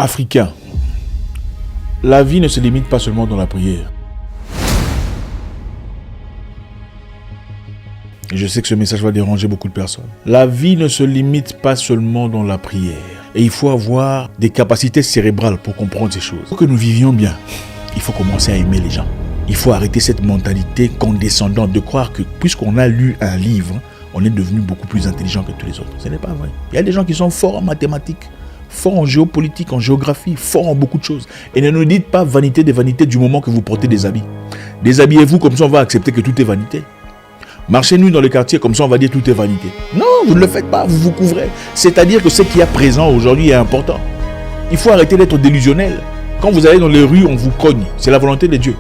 Africain, la vie ne se limite pas seulement dans la prière. Et je sais que ce message va déranger beaucoup de personnes. La vie ne se limite pas seulement dans la prière. Et il faut avoir des capacités cérébrales pour comprendre ces choses. Pour que nous vivions bien, il faut commencer à aimer les gens. Il faut arrêter cette mentalité condescendante de croire que puisqu'on a lu un livre, on est devenu beaucoup plus intelligent que tous les autres. Ce n'est pas vrai. Il y a des gens qui sont forts en mathématiques, forts en géopolitique, en géographie, forts en beaucoup de choses. Et ne nous dites pas vanité des vanités du moment que vous portez des habits. Déshabillez-vous, comme ça on va accepter que tout est vanité. Marchez nu dans les quartiers, comme ça on va dire tout est vanité. Non, vous ne le faites pas, vous vous couvrez. C'est-à-dire que ce qui est présent aujourd'hui est important. Il faut arrêter d'être délusionnel. Quand vous allez dans les rues, on vous cogne, c'est la volonté de Dieu.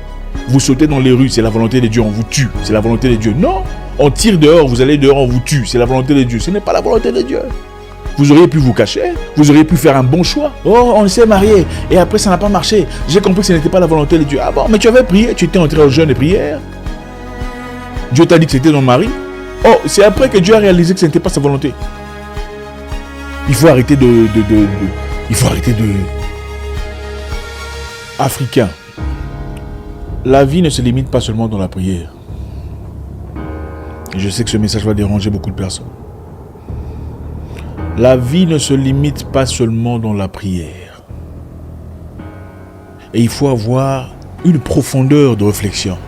Vous sautez dans les rues, c'est la volonté de Dieu, on vous tue, c'est la volonté de Dieu. Non, on tire dehors, vous allez dehors, on vous tue, c'est la volonté de Dieu. Ce n'est pas la volonté de Dieu. Vous auriez pu vous cacher, vous auriez pu faire un bon choix. Oh, on s'est marié, et après ça n'a pas marché. J'ai compris que ce n'était pas la volonté de Dieu. Ah bon, mais tu avais prié, tu étais entré au jeûne et prière. Dieu t'a dit que c'était ton mari. Oh, c'est après que Dieu a réalisé que ce n'était pas sa volonté. Il faut arrêter il faut arrêter de... Africain, la vie ne se limite pas seulement dans la prière. Et je sais que ce message va déranger beaucoup de personnes. La vie ne se limite pas seulement dans la prière. Et il faut avoir une profondeur de réflexion,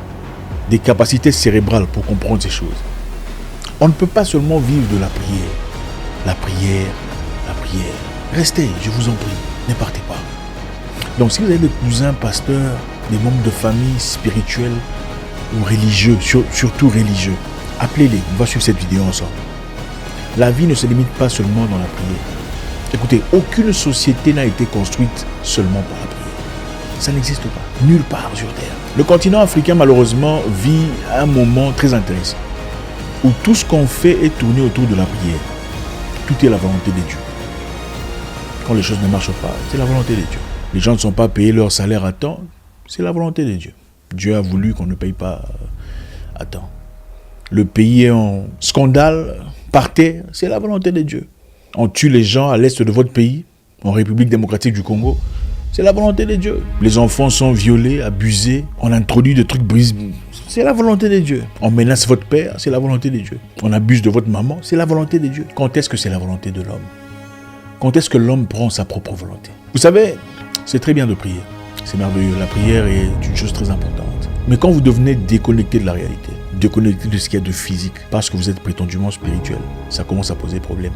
des capacités cérébrales pour comprendre ces choses. On ne peut pas seulement vivre de la prière. La prière, la prière. Restez, je vous en prie, ne partez pas. Donc si vous avez des cousins pasteurs, des membres de famille spirituels ou religieux, surtout religieux, appelez-les, on va suivre cette vidéo ensemble. La vie ne se limite pas seulement dans la prière. Écoutez, aucune société n'a été construite seulement par la prière. Ça n'existe pas, nulle part sur Terre. Le continent africain, malheureusement, vit un moment très intéressant, où tout ce qu'on fait est tourné autour de la prière. Tout est la volonté de Dieu. Quand les choses ne marchent pas, c'est la volonté de Dieu. Les gens ne sont pas payés leur salaire à temps, c'est la volonté de Dieu. Dieu a voulu qu'on ne paye pas à temps. Le pays est en scandale, par terre, c'est la volonté de Dieu. On tue les gens à l'est de votre pays, en République démocratique du Congo, c'est la volonté de Dieu. Les enfants sont violés, abusés, on introduit des trucs brisés, c'est la volonté de Dieu. On menace votre père, c'est la volonté de Dieu. On abuse de votre maman, c'est la volonté de Dieu. Quand est-ce que c'est la volonté de l'homme? Quand est-ce que l'homme prend sa propre volonté? Vous savez, c'est très bien de prier. C'est merveilleux. La prière est une chose très importante. Mais quand vous devenez déconnecté de la réalité, déconnecté de ce qu'il y a de physique, parce que vous êtes prétendument spirituel, ça commence à poser problème.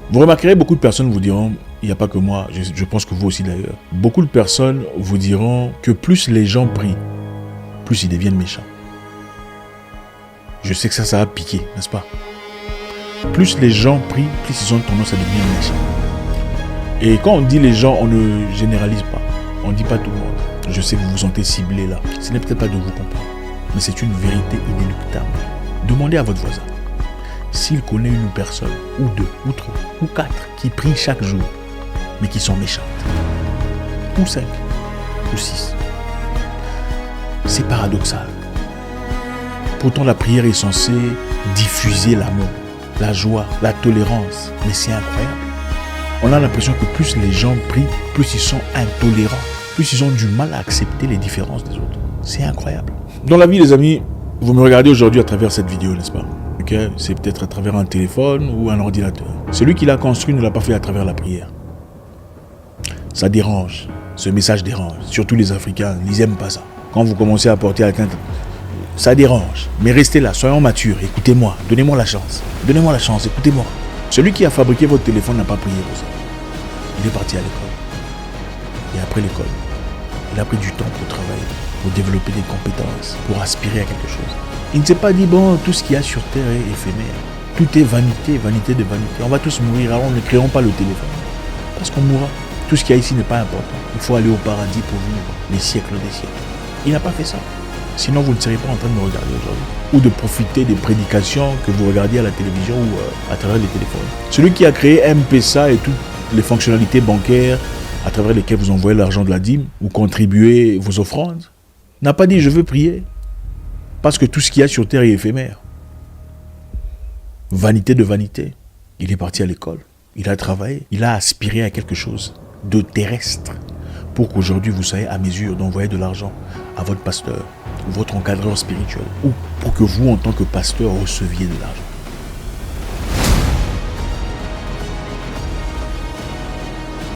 Vous remarquerez, beaucoup de personnes vous diront, il n'y a pas que moi, je pense que vous aussi d'ailleurs, beaucoup de personnes vous diront que plus les gens prient, plus ils deviennent méchants. Je sais que ça va piquer, n'est-ce pas? Plus les gens prient, plus ils ont tendance à devenir méchants. Et quand on dit les gens, on ne généralise pas. On ne dit pas tout le monde. Je sais que vous vous sentez ciblé là. Ce n'est peut-être pas de vous comprendre. Mais c'est une vérité inéluctable. Demandez à votre voisin s'il connaît une personne, ou deux, ou trois, ou quatre, qui prient chaque jour, mais qui sont méchantes. Ou 5, ou 6. C'est paradoxal. Pourtant, la prière est censée diffuser l'amour, la joie, la tolérance. Mais c'est incroyable. On a l'impression que plus les gens prient, plus ils sont intolérants, plus ils ont du mal à accepter les différences des autres. C'est incroyable. Dans la vie, les amis, vous me regardez aujourd'hui à travers cette vidéo, n'est-ce pas? Okay? C'est peut-être à travers un téléphone ou un ordinateur. Celui qui l'a construit ne l'a pas fait à travers la prière. Ça dérange. Ce message dérange. Surtout les Africains, ils n'aiment pas ça. Quand vous commencez à porter à quelqu'un, ça dérange. Mais restez là, soyons matures. Écoutez-moi, donnez-moi la chance. Donnez-moi la chance, écoutez-moi. Celui qui a fabriqué votre téléphone n'a pas prié pour ça. Il est parti à l'école. Et après l'école, il a pris du temps pour travailler, pour développer des compétences, pour aspirer à quelque chose. Il ne s'est pas dit, bon, tout ce qu'il y a sur Terre est éphémère. Tout est vanité, vanité de vanité. On va tous mourir, alors ne créons pas le téléphone. Parce qu'on mourra. Tout ce qu'il y a ici n'est pas important. Il faut aller au paradis pour vivre les siècles des siècles. Il n'a pas fait ça. Sinon, vous ne serez pas en train de me regarder aujourd'hui. Ou de profiter des prédications que vous regardez à la télévision ou à travers les téléphones. Celui qui a créé M-Pesa et toutes les fonctionnalités bancaires à travers lesquelles vous envoyez l'argent de la dîme ou contribuez vos offrandes, n'a pas dit je veux prier. Parce que tout ce qu'il y a sur terre est éphémère. Vanité de vanité. Il est parti à l'école. Il a travaillé. Il a aspiré à quelque chose. de terrestre pour qu'aujourd'hui vous soyez à mesure d'envoyer de l'argent à votre pasteur, votre encadreur spirituel, ou pour que vous, en tant que pasteur, receviez de l'argent.